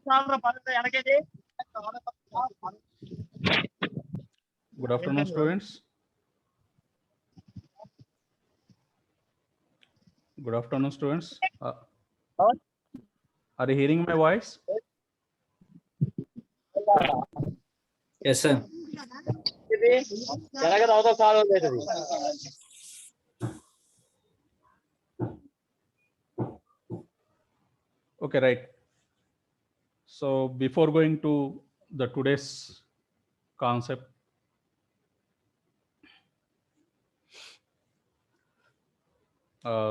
Good afternoon, students. Good afternoon, students. Are you hearing my voice? Yes, sir. Okay, right. So before going to the today's concept,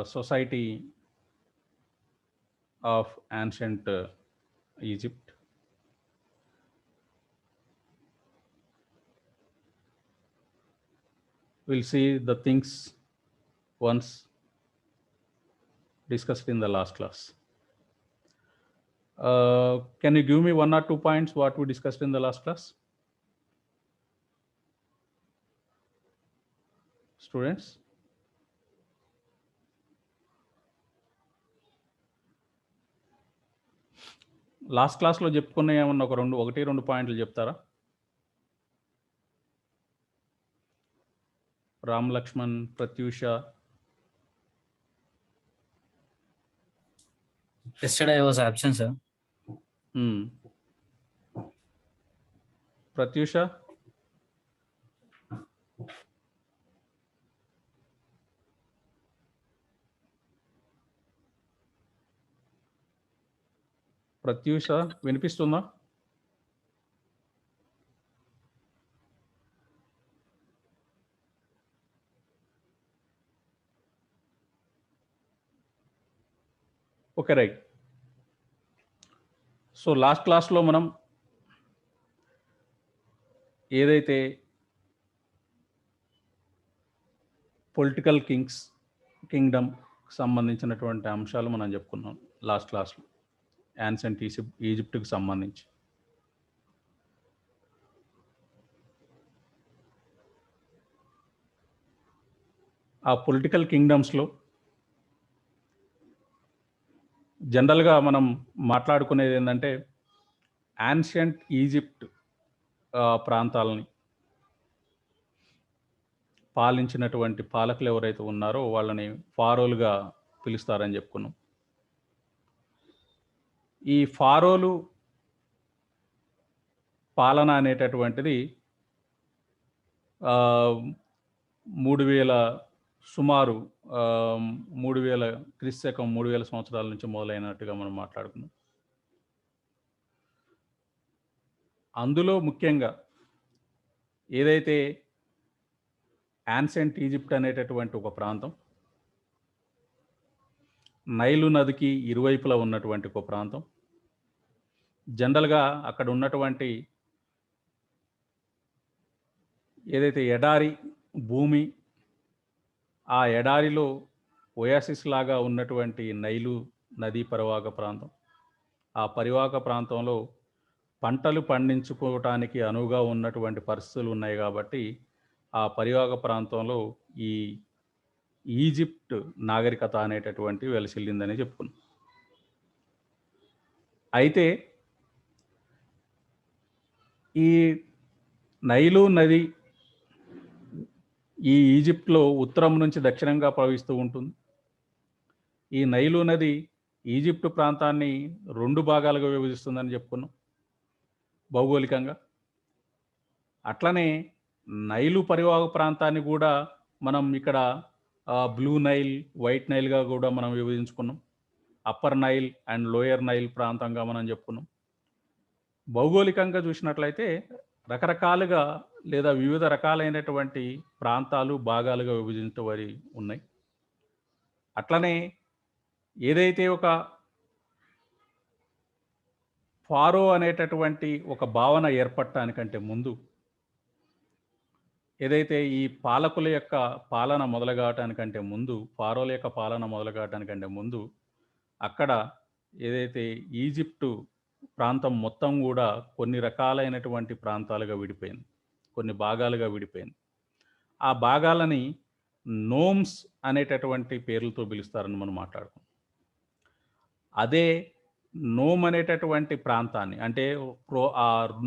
society of ancient Egypt. We'll see the things once discussed in the last class. Can you give me 1 or 2 points what we discussed in the last class? Students? Last క్లాస్లో చెప్పుకున్న ఏమన్నా ఒకటి రెండు పాయింట్లు చెప్తారా? Ram Laxman, Pratyusha. Yesterday I was absent, sir. Pratyusha? Pratyusha వినిపిస్తుందా? Okay, right. So last క్లాస్లో మనం ఏదైతే పొలిటికల్ కింగ్డమ్ సంబంధించినటువంటి అంశాలు మనం చెప్పుకున్నాం లాస్ట్ క్లాస్లో, యాన్సెంట్ ఈజిప్ట్కి సంబంధించి. ఆ పొలిటికల్ కింగ్డమ్స్లో జనరల్గా మనం మాట్లాడుకునేది ఏంటంటే యాన్షియంట్ ఈజిప్ట్ ప్రాంతాలని పాలించినటువంటి పాలకులు ఎవరైతే ఉన్నారో వాళ్ళని ఫారోలుగా పిలుస్తారని చెప్పుకున్నాం. ఈ ఫారోలు పాలన అనేటటువంటిది 3000 క్రీస్తు 3000 సంవత్సరాల నుంచి మొదలైనట్టుగా మనం మాట్లాడుకున్నాం. అందులో ముఖ్యంగా ఏదైతే యాన్సెంట్ ఈజిప్ట్ అనేటటువంటి ఒక ప్రాంతం, నైలు నదికి ఇరువైపులా ఉన్నటువంటి ఒక ప్రాంతం, జనరల్గా అక్కడ ఉన్నటువంటి ఏదైతే ఎడారి భూమి, ఆ ఎడారిలో ఒయాసిస్ లాగా ఉన్నటువంటి నైలు నదీ పరివాహక ప్రాంతం, ఆ పరివాహక ప్రాంతంలో పంటలు పండించుకోవటానికి అనువుగా ఉన్నటువంటి పరిస్థితులు ఉన్నాయి కాబట్టి ఆ పరివాహక ప్రాంతంలో ఈ ఈజిప్ట్ నాగరికత అనేటటువంటి వెలసిల్లిందని చెప్పుకున్నాం. అయితే ఈ నైలు నది ఈ ఈజిప్ట్లో ఉత్తరం నుంచి దక్షిణంగా ప్రవహిస్తూ ఉంటుంది. ఈ నైలు నది ఈజిప్టు ప్రాంతాన్ని 2 భాగాలుగా విభజిస్తుందని చెప్పుకున్నాం భౌగోళికంగా. అట్లనే నైలు పరివాహక ప్రాంతాన్ని కూడా మనం ఇక్కడ బ్లూ నైల్, వైట్ నైల్గా కూడా మనం విభజించుకున్నాం. Upper Nile and lower Nile ప్రాంతంగా మనం చెప్పుకున్నాం. భౌగోళికంగా చూసినట్లయితే రకరకాలుగా లేదా వివిధ రకాలైనటువంటి ప్రాంతాలు భాగాలుగా విభజించబడి ఉన్నాయి. అట్లనే ఏదైతే ఒక ఫారో అనేటటువంటి ఒక భావన ఏర్పడటానికంటే ముందు, ఏదైతే ఈ పాలకుల యొక్క పాలన మొదలుగావటానికంటే ముందు, ఫారోల యొక్క పాలన మొదలుగావటానికంటే ముందు, అక్కడ ఏదైతే ఈజిప్టు ప్రాంతం మొత్తం కూడా కొన్ని రకాలైనటువంటి ప్రాంతాలుగా విడిపోయింది, కొన్ని భాగాలుగా విడిపోయింది. ఆ భాగాలని నోమ్స్ అనేటటువంటి పేర్లతో పిలుస్తారని మనం మాట్లాడుకున్నాం. అదే నోమ్ అనేటటువంటి ప్రాంతాన్ని అంటే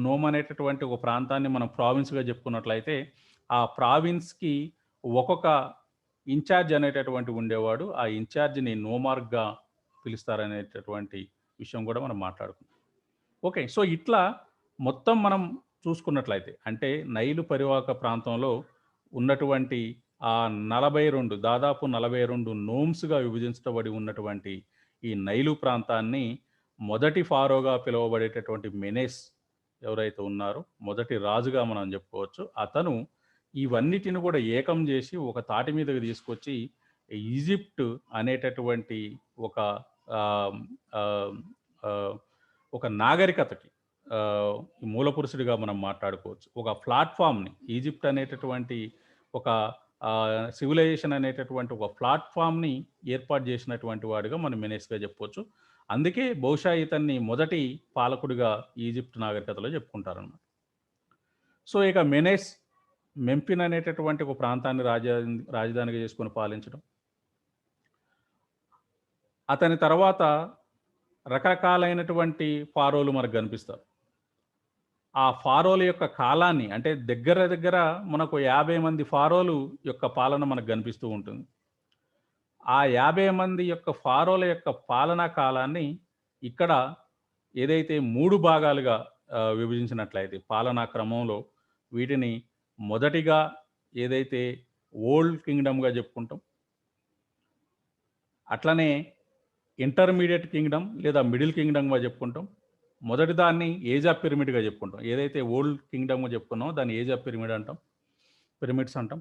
నోమ్ అనేటటువంటి ఒక ప్రాంతాన్ని మనం ప్రావిన్స్‌గా చెప్పుకున్నట్లయితే, ఆ ప్రావిన్స్‌కి ఒక్కొక్క ఇన్‌చార్జ్ అనేటటువంటి ఉండేవాడు. ఆ ఇన్‌చార్జ్‌ని నోమార్క్‌గా పిలుస్తారనేటటువంటి విషయం గూడా మనం మాట్లాడుకున్నాం. ఓకే. సో, ఇట్లా మొత్తం మనం చూసుకున్నట్లయితే అంటే నైలు పరివాహక ప్రాంతంలో ఉన్నటువంటి ఆ 42 దాదాపు 42 నోమ్స్‌గా విభజించబడి ఉన్నటువంటి ఈ నైలు ప్రాంతాన్ని మొదటి ఫారోగా పిలువబడేటటువంటి మెనేస్ ఎవరైతే ఉన్నారో, మొదటి రాజుగా మనం చెప్పుకోవచ్చు. అతను ఇవన్నిటిని కూడా ఏకం చేసి ఒక తాటి మీదకి తీసుకొచ్చి ఈజిప్ట్ అనేటటువంటి ఒక ఆహ్, ఆహ్, ఆహ్, ఒక నాగరికతకి మూలపురుషుడిగా మనం మాట్లాడుకోవచ్చు. ఒక ప్లాట్‌ఫార్మ్‌ని ఈజిప్ట్ అనేటటువంటి ఒక సివిలైజేషన్ అనేటటువంటి ఒక ప్లాట్‌ఫార్మ్‌ని ఏర్పాటు చేసినటువంటి వాడిగా మనం మెనేస్‌గా చెప్పుకోవచ్చు. అందుకే బహుశా ఇతన్ని మొదటి పాలకుడిగా ఈజిప్ట్ నాగరికతలో చెప్పుకుంటారనమాట. సో, ఇక మెనేస్ మెంఫిన్ అనేటటువంటి ఒక ప్రాంతాన్ని రాజధానిగా చేసుకొని పాలించడం. అతని తర్వాత రకరకాలైనటువంటి ఫారోలు మనకు కనిపిస్తారు. ఆ ఫారోల యొక్క కాలాన్ని అంటే దగ్గర దగ్గర మనకు 50 మంది ఫారోలు యొక్క పాలన మనకు కనిపిస్తూ ఉంటుంది. ఆ 50 మంది యొక్క ఫారోల యొక్క పాలనా కాలాన్ని ఇక్కడ ఏదైతే 3 భాగాలుగా విభజించినట్లయితే పాలనా క్రమంలో వీటిని మొదటిగా ఏదైతే ఓల్డ్ కింగ్‌డమ్‌గా చెప్పుకుంటాం. అట్లనే ఇంటర్మీడియేట్ కింగ్‌డమ్ లేదా మిడిల్ కింగ్‌డమ్‌గా చెప్పుకుంటాం. మొదటి దాన్ని ఏజ్ ఆఫ్ పిరమిడ్‌గా చెప్పుకుంటాం. ఏదైతే ఓల్డ్ కింగ్‌డమ్‌గా చెప్పుకున్నామో దాన్ని ఏజ్ ఆఫ్ పిరమిడ్ అంటాం. పిరమిడ్స్ అంటాం.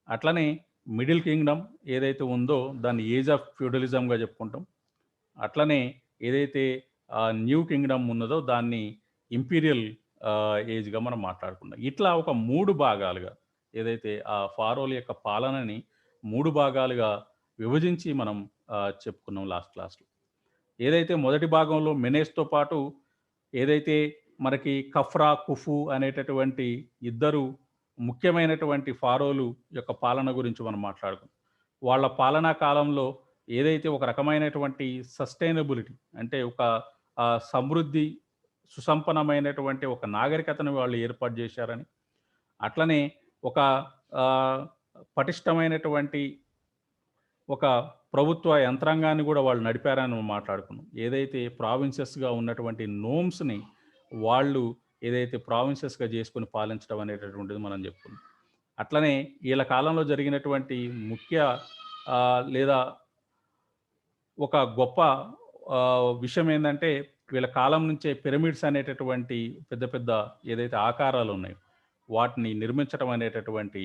అట్లనే మిడిల్ కింగ్‌డమ్ ఏదైతే ఉందో దాన్ని ఏజ్ ఆఫ్ ఫ్యూడలిజంగా చెప్పుకుంటాం. అట్లనే ఏదైతే న్యూ కింగ్‌డమ్ ఉన్నదో దాన్ని ఇంపీరియల్ ఏజ్‌గా మనం మాట్లాడుకుందాం. ఇట్లా ఒక 3 భాగాలుగా ఏదైతే ఆ ఫారోల యొక్క పాలనని 3 భాగాలుగా విభజించి మనం చెప్పుకున్నాం లాస్ట్ క్లాస్‌లో. ఏదైతే మొదటి భాగంలో మెనేస్‌తో పాటు ఏదైతే మనకి కఫ్రా, కుఫు అనేటటువంటి ఇద్దరు ముఖ్యమైనటువంటి ఫారోలు యొక్క పాలన గురించి మనం మాట్లాడుకున్నాం. వాళ్ళ పాలనా కాలంలో ఏదైతే ఒక రకమైనటువంటి సస్టైనబిలిటీ అంటే ఒక సమృద్ధి, సుసంపన్నమైనటువంటి ఒక నాగరికతను వాళ్ళు ఏర్పాటు చేశారని, అట్లనే ఒక ఆహ్, పటిష్టమైనటువంటి ఒక ప్రభుత్వ యంత్రాంగాన్ని గూడా వాళ్ళు నడిపారని మనం మాట్లాడుకున్నాం. ఏదైతే ప్రావిన్సెస్‌గా ఉన్నటువంటి నోమ్స్‌ని వాళ్ళు ఏదైతే ప్రావిన్సెస్‌గా జేసుకొని పాలించడం అనేటటువంటిది మనం జెప్పుకున్నాం. అట్లనే ఈళ్ళ కాలంలో జరిగినటువంటి ముఖ్య లేదా ఒక గొప్ప విషయం ఏందంటే, వీళ్ళ కాలం నుంచే పిరమిడ్స్ అనేటటువంటి పెద్ద పెద్ద ఏదైతే ఆకారాలున్నాయో, వాటిని నిర్మించటం అనేటటువంటి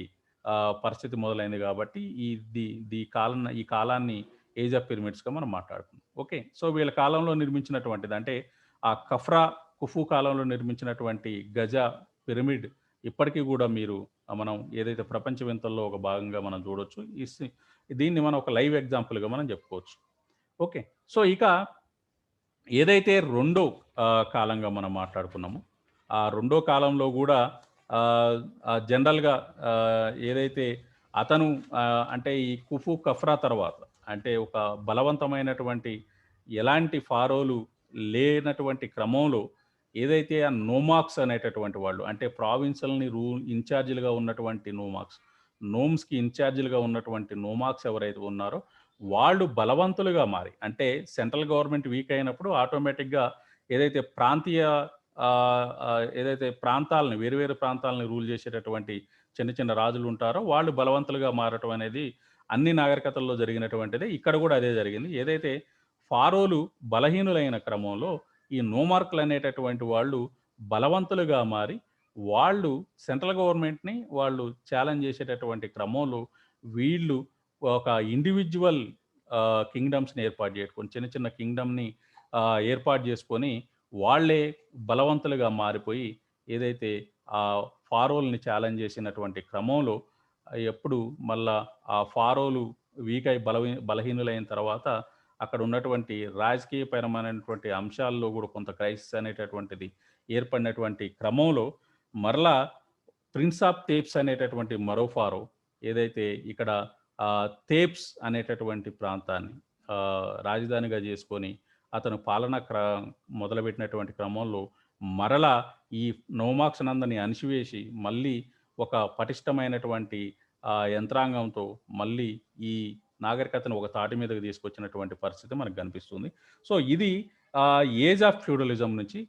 పరిస్థితి మొదలైంది గాబట్టి, ఈ ది ది కాలం ఈ కాలాన్ని ఏజ్ ఆఫ్ పిరమిడ్స్‌గా మనం మాట్లాడుకున్నాం. ఓకే. సో, వీళ్ళ కాలంలో నిర్మించినటువంటిది అంటే, ఆ కఫ్రా, కుఫు కాలంలో నిర్మించినటువంటి గజ పిరమిడ్ ఇప్పటికి గూడా మీరు మనం ఏదైతే ప్రపంచ వింతల్లో ఒక భాగంగా మనం జూడొచ్చు. దీన్ని మనం ఒక లైవ్ ఎగ్జాంపుల్‌గా మనం జెప్పుకోవచ్చు. ఓకే. సో, ఇక ఏదైతే రెండో కాలంగా మనం మాట్లాడుకున్నామో, ఆ రెండో కాలంలో గూడా జనరల్‌గా ఏదైతే అతను అంటే ఈ కుఫు, కఫ్రా తర్వాత అంటే ఒక బలవంతమైనటువంటి ఎలాంటి ఫారోలు లేనటువంటి క్రమంలో ఏదైతే ఆ నోమాక్స్ అనేటటువంటి వాళ్ళు అంటే ప్రావిన్సుల్ని ఇన్‌చార్జ్‌లుగా ఉన్నటువంటి నోమాక్స్, నోమ్స్‌కి ఇన్‌చార్జ్‌లుగా ఉన్నటువంటి నోమాక్స్ ఎవరైతే ఉన్నారో వాళ్ళు బలవంతులుగా మారి అంటే సెంట్రల్ గవర్నమెంట్ వీక్ అయినప్పుడు ఆటోమేటిక్‌గా ఏదైతే ప్రాంతీయ ఏదైతే ప్రాంతాలని వేరు వేరు ప్రాంతాలని రూల్ చేసేటటువంటి చిన్న చిన్న రాజులు ఉంటారో వాళ్ళు బలవంతులుగా మారటం అనేది అన్ని నాగరికతల్లో జరిగినటువంటిదే. ఇక్కడ కూడా అదే జరిగింది. ఏదైతే ఫారోలు బలహీనులైన క్రమంలో ఈ నోమార్క్‌లు అనేటటువంటి వాళ్ళు బలవంతులుగా మారి వాళ్ళు సెంట్రల్ గవర్నమెంట్‌ని వాళ్ళు ఛాలెంజ్ చేసేటటువంటి క్రమంలో వీళ్ళు ఒక ఇండివిడ్యువల్ కింగ్‌డమ్స్‌ని ఏర్పాటు చేసుకొని చిన్న చిన్న కింగ్‌డమ్‌ని ఏర్పాటు చేసుకొని వాళ్ళే బలవంతులుగా మారిపోయి ఏదైతే ఫారోల్ని ఛాలెంజ్ చేసినటువంటి క్రమంలో ఎప్పుడు మళ్ళా ఆ ఫారోలు వీక్ అయి బలహీనులైన తర్వాత అక్కడ ఉన్నటువంటి రాజకీయపరమైనటువంటి అంశాల్లో కూడా కొంత క్రైసిస్ అనేటటువంటిది ఏర్పడినటువంటి క్రమంలో మరలా ప్రిన్స్ ఆఫ్ టేప్స్ అనేటటువంటి మరో ఫారో ఏదైతే ఇక్కడ థేప్స్ అనేటటువంటి ప్రాంతాన్ని రాజధానిగా చేసుకొని అతను పాలన మొదలుపెట్టినటువంటి క్రమంలో మరలా ఈ నోమాక్సనందని అణిచివేసి మళ్ళీ ఒక పటిష్టమైనటువంటి యంత్రాంగంతో మళ్ళీ ఈ నాగరికతను ఒక తాటి మీదకి తీసుకొచ్చినటువంటి పరిస్థితి మనకు కనిపిస్తుంది. సో ఇది ఏజ్ ఆఫ్ ఫ్యూడలిజం నుంచి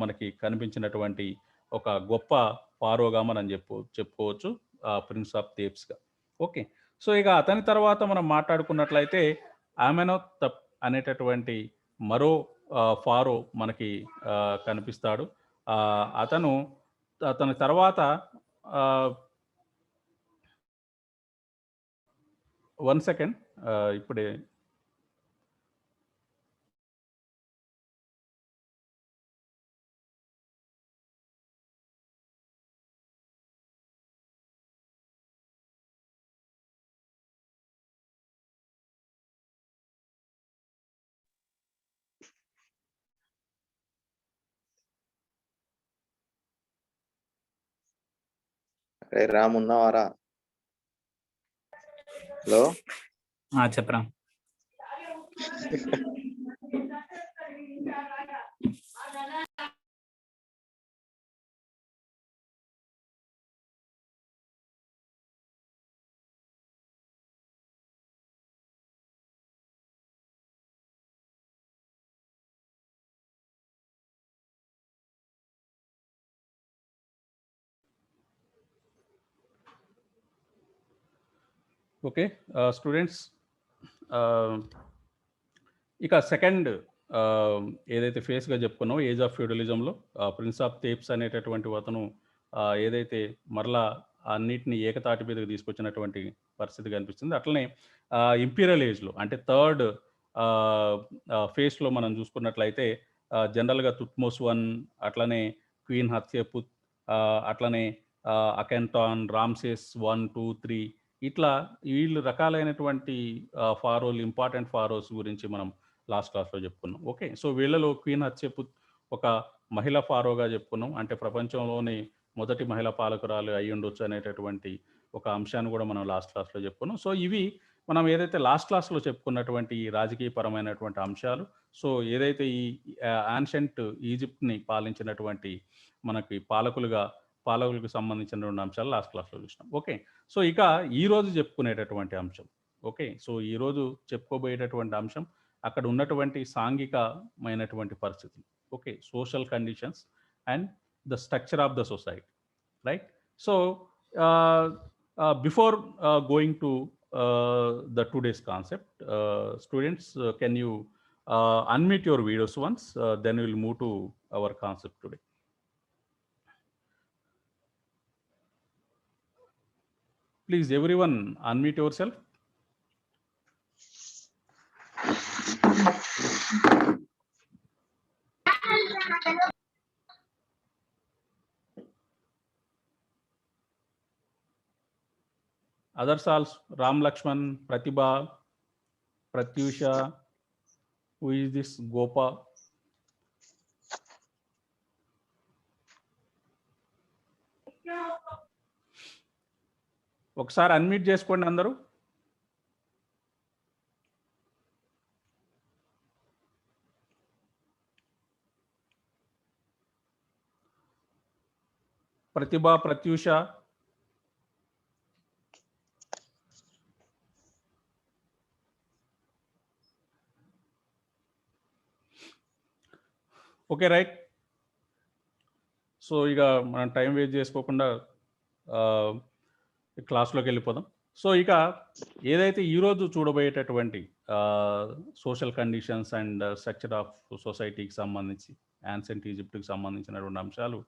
మనకి కనిపించినటువంటి ఒక గొప్ప ఫారోగా మనం చెప్పుకోవచ్చు ప్రిన్స్ ఆఫ్ థేబ్స్గా. ఓకే. సో ఇక అతని తర్వాత మనం మాట్లాడుకున్నట్లయితే ఆమెనోతప్ అనేటటువంటి మరో ఫారో మనకి కనిపిస్తాడు. అతని తర్వాత 1 సెకండ్ ఇప్పుడే అరే రామ్ ఉన్నావారా? హలో చెప్పరా. ఓకే స్టూడెంట్స్, ఇక సెకండ్ ఏదైతే ఫేస్గా చెప్పుకున్నామో age of ఫ్యూడలిజంలో prince of Thebes అనేటటువంటి అతను ఏదైతే మరలా అన్నిటిని ఏకతాటి మీదకి తీసుకొచ్చినటువంటి పరిస్థితి కనిపిస్తుంది. అట్లనే ఇంపీరియల్ ఏజ్లో అంటే థర్డ్ ఫేస్లో మనం చూసుకున్నట్లయితే జనరల్గా తుత్మోస్ వన్, అట్లనే క్వీన్ హత్సేపుత్, అట్లనే అకెన్టాన్, రామ్సేస్ 1, 2, 3 ఇట్లా వీళ్ళు రకాలైనటువంటి ఫారోలు, ఇంపార్టెంట్ ఫారోస్ గురించి మనం లాస్ట్ క్లాస్లో చెప్పుకున్నాం. ఓకే. సో వీళ్ళలో క్వీన్ హత్సేపుత్ ఒక మహిళా ఫారోగా చెప్పుకున్నాం. అంటే ప్రపంచంలోని మొదటి మహిళా పాలకురాలు అయి ఉండొచ్చు అనేటటువంటి ఒక అంశాన్ని కూడా మనం లాస్ట్ క్లాస్లో చెప్పుకున్నాం. సో ఇవి మనం ఏదైతే లాస్ట్ క్లాస్లో చెప్పుకున్నటువంటి ఈ రాజకీయపరమైనటువంటి అంశాలు, సో ఏదైతే ఈ యాన్షెంట్ ఈజిప్ట్ని పాలించినటువంటి మనకి పాలకులకు సంబంధించినటువంటి అంశాలు లాస్ట్ క్లాస్లో చూసినాం. ఓకే. సో ఇక ఈరోజు చెప్పుకునేటటువంటి అంశం, ఓకే, సో ఈరోజు చెప్పుకోబోయేటటువంటి అంశం అక్కడ ఉన్నటువంటి సాంఘికమైనటువంటి పరిస్థితులు, okay, social conditions and the structure of the society, right. So before going to the today's concept, students, can you unmute your videos once, then we will move to our concept today. Please everyone unmute yourself. Others also, Ram Lakshman, Pratibha, Pratyusha, who is this Gopa? ఒకసారి unmute చేసుకోండి అందరూ. ప్రతిభ, Pratyusha, okay, right. So ఇక మనం time waste చేసుకోకుండా క్లాస్లోకి వెళ్ళిపోదాం. So ఇక ఏదైతే ఈరోజు చూడబోయేటటువంటి social conditions and structure of సొసైటీకి సంబంధించి, యాన్సెంట్ ఈజిప్ట్కి సంబంధించినటువంటి అంశాలు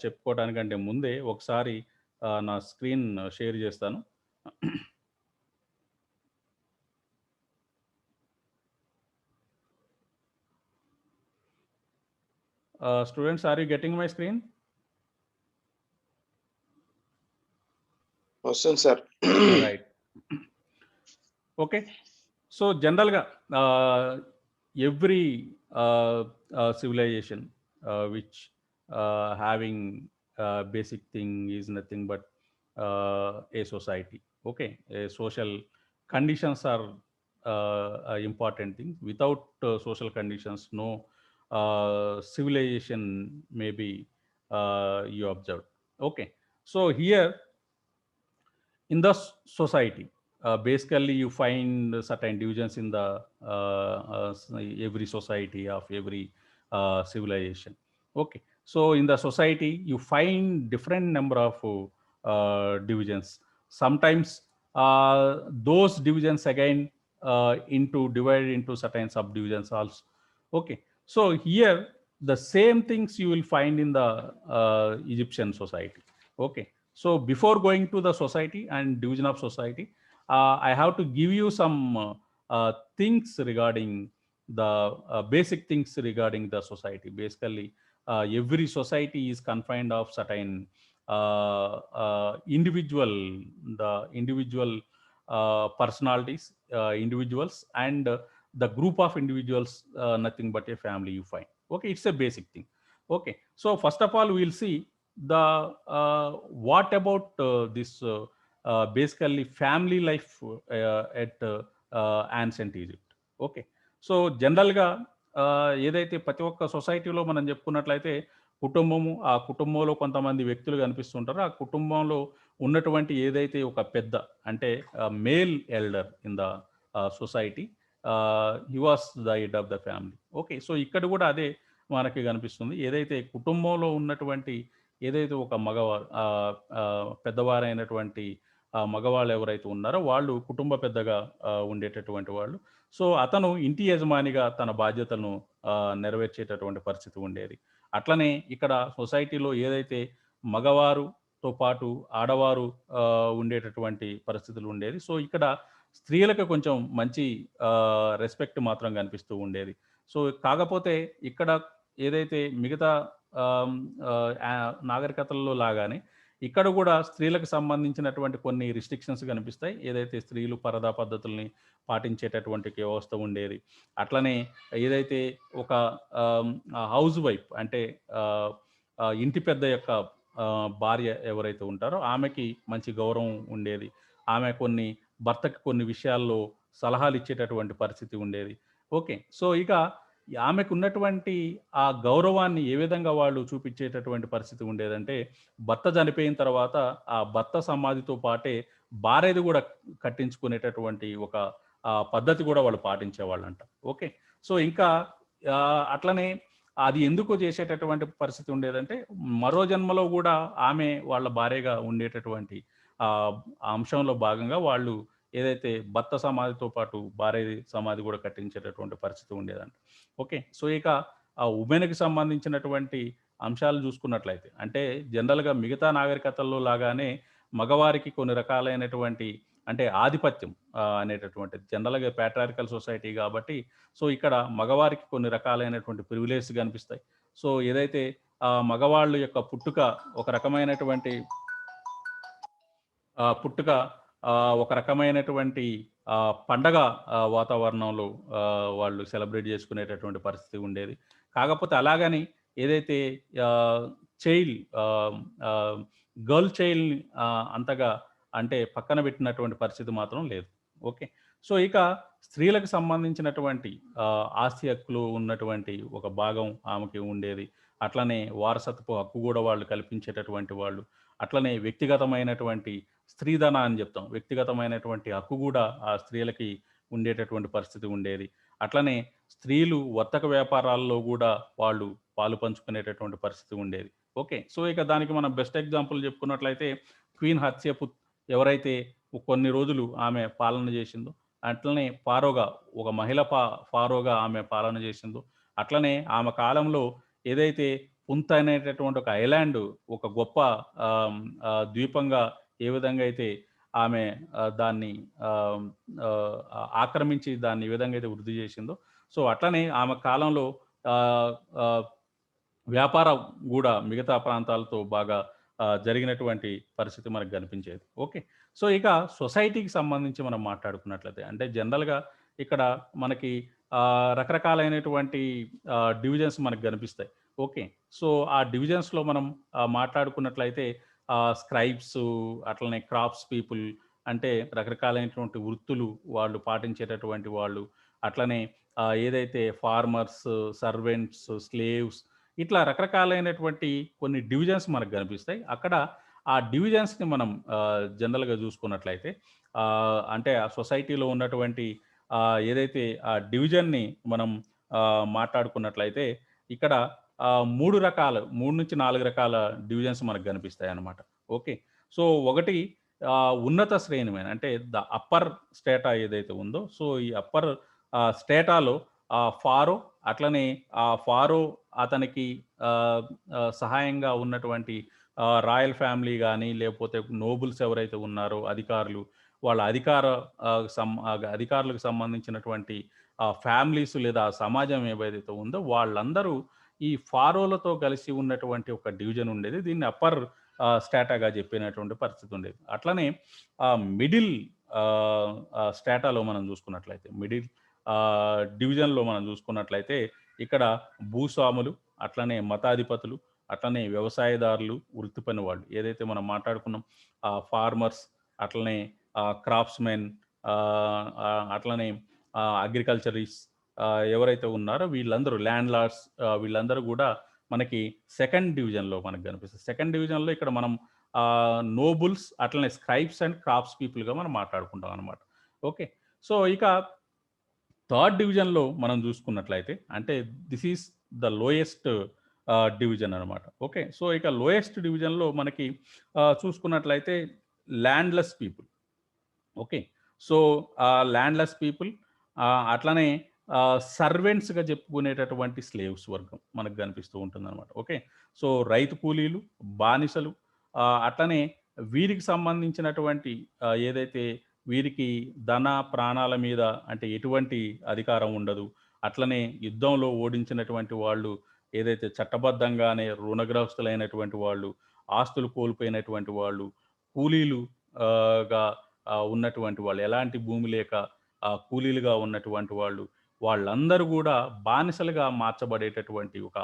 చెప్పుకోవడానికంటే ముందే ఒకసారి నా స్క్రీన్ షేర్ చేస్తాను. Students, are you getting my screen? వస్తుంది sir. Right. Okay. So generally, every civilization which having basic thing is nothing but a society. Okay, a social conditions are important thing. Without social conditions, no civilization may be you observed. Okay, so here in the society, basically you find certain divisions in the every society of every civilization. Okay, so in the society you find different number of divisions. Sometimes those divisions again into divided into certain subdivisions also. Okay, so here the same things you will find in the Egyptian society. Okay, so before going to the society and division of society, I have to give you some things regarding the basic things regarding the society. Basically, every society is confined of certain individual personalities, individuals, and the group of individuals, nothing but a family you find. Okay, it's a basic thing. Okay, so first of all, we'll see the what about this basically family life at ancient Egypt. Okay, so జనరల్గా ఏదైతే ప్రతి ఒక్క సొసైటీలో మనం చెప్పుకున్నట్లయితే కుటుంబము, ఆ కుటుంబంలో కొంతమంది వ్యక్తులు కనిపిస్తుంటారో ఆ కుటుంబంలో ఉన్నటువంటి ఏదైతే ఒక పెద్ద అంటే male elder in the society, he was the head of the family. Okay, so ఇక్కడ కూడా అదే మనకి కనిపిస్తుంది. ఏదైతే కుటుంబంలో ఉన్నటువంటి ఏదైతే ఒక మగవారు పెద్దవారైనటువంటి మగవాళ్ళు ఎవరైతే ఉన్నారో వాళ్ళు కుటుంబ పెద్దగా ఉండేటటువంటి వాళ్ళు. సో అతను ఇంటి యజమానిగా తన బాధ్యతలను నెరవేర్చేటటువంటి పరిస్థితి ఉండేది. అట్లనే ఇక్కడ సొసైటీలో ఏదైతే మగవారుతో పాటు ఆడవారు ఉండేటటువంటి పరిస్థితులు ఉండేది. సో ఇక్కడ స్త్రీలకు కొంచెం మంచి రెస్పెక్ట్ మాత్రం కనిపిస్తూ ఉండేది. సో కాకపోతే ఇక్కడ ఏదైతే మిగతా నాగరికతల్లో లాగానే ఇక్కడ కూడా స్త్రీలకు సంబంధించినటువంటి కొన్ని రిస్ట్రిక్షన్స్ కనిపిస్తాయి. ఏదైతే స్త్రీలు పరదా పద్ధతుల్ని పాటించేటటువంటి వ్యవస్థ ఉండేది. అట్లనే ఏదైతే ఒక హౌస్ వైఫ్ అంటే ఇంటి పెద్ద యొక్క భార్య ఎవరైతే ఉంటారో ఆమెకి మంచి గౌరవం ఉండేది. ఆమె భర్తకి కొన్ని విషయాల్లో సలహాలు ఇచ్చేటటువంటి పరిస్థితి ఉండేది. ఓకే, సో ఇక ఆమెకు ఉన్నటువంటి ఆ గౌరవాన్ని ఏ విధంగా వాళ్ళు చూపించేటటువంటి పరిస్థితి ఉండేదంటే భర్త చనిపోయిన తర్వాత ఆ భర్త సమాధితో పాటే భార్యది కూడా కట్టించుకునేటటువంటి ఒక పద్ధతి కూడా వాళ్ళు పాటించేవాళ్ళంట. ఓకే, సో ఇంకా అట్లనే అది ఎందుకు చేసేటటువంటి పరిస్థితి ఉండేదంటే మరో జన్మలో కూడా ఆమె వాళ్ళ భార్యగా ఉండేటటువంటి అంశంలో భాగంగా వాళ్ళు ఏదైతే భర్త సమాధితో పాటు భార్య సమాధి కూడా కట్టించేటటువంటి పరిస్థితి ఉండేదంట. ఓకే, సో ఇక ఆ ఉమెన్కి సంబంధించినటువంటి అంశాలు చూసుకున్నట్లయితే అంటే జనరల్గా మిగతా నాగరికతల్లో లాగానే మగవారికి కొన్ని రకాలైనటువంటి అంటే ఆధిపత్యం అనేటటువంటిది జనరల్గా ప్యాట్రియార్కల్ సొసైటీ కాబట్టి సో ఇక్కడ మగవారికి కొన్ని రకాలైనటువంటి ప్రివిలేజ్ కనిపిస్తాయి. సో ఏదైతే మగవాళ్ళు యొక్క పుట్టుక ఒక రకమైనటువంటి పండగ వాతావరణంలో వాళ్ళు సెలబ్రేట్ చేసుకునేటటువంటి పరిస్థితి ఉండేది. కాకపోతే అలాగని ఏదైతే గర్ల్ చైల్డ్ అంతగా అంటే పక్కన పెట్టినటువంటి పరిస్థితి మాత్రం లేదు. ఓకే, సో ఇక స్త్రీలకు సంబంధించినటువంటి ఆస్తి హక్కులు ఉన్నటువంటి ఒక భాగం ఆమెకి ఉండేది. అట్లనే వారసత్వపు హక్కు కూడా వాళ్ళు కల్పించేటటువంటి వాళ్ళు. అట్లనే వ్యక్తిగతమైనటువంటి స్త్రీధన అని చెప్తాం, వ్యక్తిగతమైనటువంటి హక్కు కూడా ఆ స్త్రీలకి ఉండేటటువంటి పరిస్థితి ఉండేది. అట్లనే స్త్రీలు వర్తక వ్యాపారాల్లో కూడా వాళ్ళు పాలు పంచుకునేటటువంటి పరిస్థితి ఉండేది. ఓకే, సో ఇక దానికి మనం బెస్ట్ ఎగ్జాంపుల్ చెప్పుకున్నట్లయితే క్వీన్ హత్షెపుత్ ఎవరైతే కొన్ని రోజులు ఆమె పాలన చేసిందో, అట్లనే ఫారోగా ఒక మహిళ ఫారోగా ఆమె పాలన చేసిందో, అట్లనే ఆమె కాలంలో ఏదైతే పుంత్ అనేటటువంటి ఒక ఐలాండ్ ఒక గొప్ప ద్వీపంగా ఏ విధంగా అయితే ఆమె దాన్ని ఆక్రమించి దాన్ని ఏ విధంగా అయితే వృద్ధి చేసిందో, సో అట్లనే ఆమె కాలంలో వ్యాపారం కూడా మిగతా ప్రాంతాలతో బాగా జరిగినటువంటి పరిస్థితి మనకు కనిపించేది. ఓకే, సో ఇక సొసైటీకి సంబంధించి మనం మాట్లాడుకున్నట్లయితే అంటే జనరల్గా ఇక్కడ మనకి రకరకాలైనటువంటి డివిజన్స్ మనకు కనిపిస్తాయి. ఓకే, సో ఆ డివిజన్స్లో మనం మాట్లాడుకున్నట్లయితే స్క్రైబ్స్, అట్లనే క్రాప్స్ పీపుల్, అంటే రకరకాలైనటువంటి వృత్తులు వాళ్ళు పాటించేటటువంటి వాళ్ళు, అట్లనే ఏదైతే ఫార్మర్స్, సర్వెంట్స్, స్లేవ్స్ ఇట్లా రకరకాలైనటువంటి కొన్ని డివిజన్స్ మనకు కనిపిస్తాయి. అక్కడ ఆ డివిజన్స్‌ని మనం జనరల్‌గా చూసుకున్నట్లయితే అంటే ఆ సొసైటీలో ఉన్నటువంటి ఏదైతే ఆ డివిజన్‌ని మనం మాట్లాడుకున్నట్లయితే ఇక్కడ 3-4 రకాల డివిజన్స్ మనకు కనిపిస్తాయన్నమాట. ఓకే. సో, ఒకటి ఉన్నత శ్రేణిమైన అంటే ద అప్పర్ స్టేటా ఏదైతే ఉందో, సో, ఈ అప్పర్ స్టేటాలో ఫారో అట్లనే ఫారో అతనికి ఆహ్, సహాయంగా ఉన్నటువంటి రాయల్ ఫ్యామిలీ గాని, లేపోతే నోబుల్స్ ఎవరైతే ఉన్నారో అధికారులు, వాళ్ళ అధికారులకు సంబంధించినటువంటి ఫ్యామిలీస్ లేదా సమాజం ఏదైతే ఉందో వాళ్ళందరూ ఈ ఫారోలతో కలిసి ఉన్నటువంటి ఒక డివిజన్ ఉండేది. దీన్ని అప్పర్ స్ట్రాటాగా చెప్పినటువంటి పరిస్థితి ఉండేది. అట్లనే మిడిల్ స్ట్రాటాలో మనం చూసుకున్నట్లయితే డివిజన్‌లో మనం చూసుకున్నట్లయితే ఇక్కడ భూస్వాములు, అట్లనే మతాధిపతులు, అట్లనే వ్యవసాయదారులు, వృత్తి పని వాళ్ళు. ఏదైతే మనం మాట్లాడుకున్నాం ఫార్మర్స్, అట్లనే క్రాఫ్ట్స్‌మెన్ అట్లనే అగ్రికల్చరిస్ట్ ఎవరైతే ఉన్నారో వీళ్ళందరూ ల్యాండ్ లార్డ్స్ వీళ్ళందరూ గూడా మనకి సెకండ్ డివిజన్‌లో మనకు కనిపిస్తుంది. సెకండ్ డివిజన్‌లో ఇక్కడ మనం నోబుల్స్, అట్లనే స్క్రైబ్స్ అండ్ క్రాఫ్ట్స్ పీపుల్‌గా మనం మాట్లాడుకుంటాం అనమాట. ఓకే. సో, ఇక థర్డ్ డివిజన్‌లో మనం చూసుకున్నట్లయితే అంటే this is the lowest division అనమాట. ఓకే. సో, ఇక లోయెస్ట్ డివిజన్‌లో మనకి చూసుకున్నట్లయితే landless people. Okay. So, landless people అట్లనే సర్వెంట్స్‌గా చెప్పుకునేటటువంటి స్లేవ్స్ వర్గం మనకు కనిపిస్తూ ఉంటుందనమాట. ఓకే. సో, రైతు కూలీలు, బానిసలు అట్లనే వీరికి సంబంధించినటువంటి ఏదైతే వీరికి ధన, ప్రాణాల మీద అంటే ఎటువంటి అధికారం ఉండదు. అట్లనే యుద్ధంలో ఓడించినటువంటి వాళ్ళు ఏదైతే చట్టబద్ధంగానే రుణగ్రస్తులైనటువంటి వాళ్ళు, ఆస్తులు కోల్పోయినటువంటి వాళ్ళు, కూలీలు గా ఉన్నటువంటి వాళ్ళు, ఎలాంటి భూమి లేక కూలీలుగా ఉన్నటువంటి వాళ్ళు, వాళ్ళందరూ గూడా బానిసలుగా మార్చబడేటటువంటి ఒక